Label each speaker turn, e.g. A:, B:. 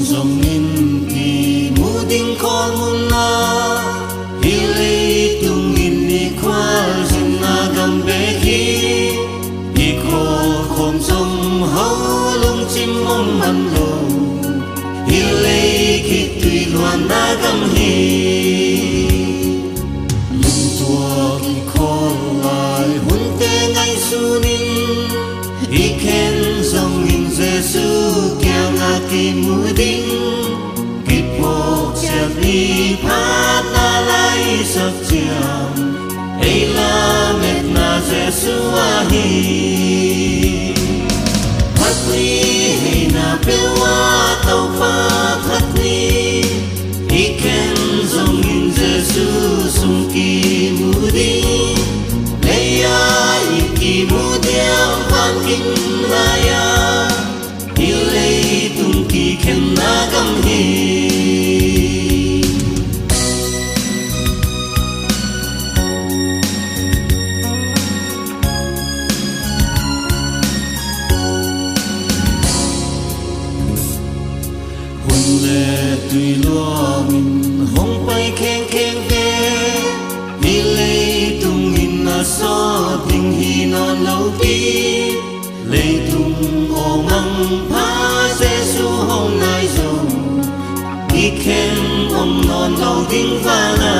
A: dòng nghìn kỳ mu đinh con mun na hi lei tung in ni khoa jin na gam be khi i kho khom som ho lung chim mong man lo hi lei khi tùy loan na gam hi lung tua ki kho lai hun te ngai su nin i khen dòng nghìn Giêsu kia ngã kỳ mu đinh kịp một chiếc đi phát na lai sắc chiang ấy là mệt na Giêsu a hi phát ly hay na bêu a tàu pha phát ly i khen dòng nghìn Giêsu sung kỳ mu đinh lấy a i kỳ mu đeo van kinh la ya i lei tung kỳ khen na gam hi hun le tùy lo min hong pai khen khen ve i lei tung in na so ding hi non lâu ti lei tung o mang pha Giêsu hôm nay rồi i khen om non lâu ding va na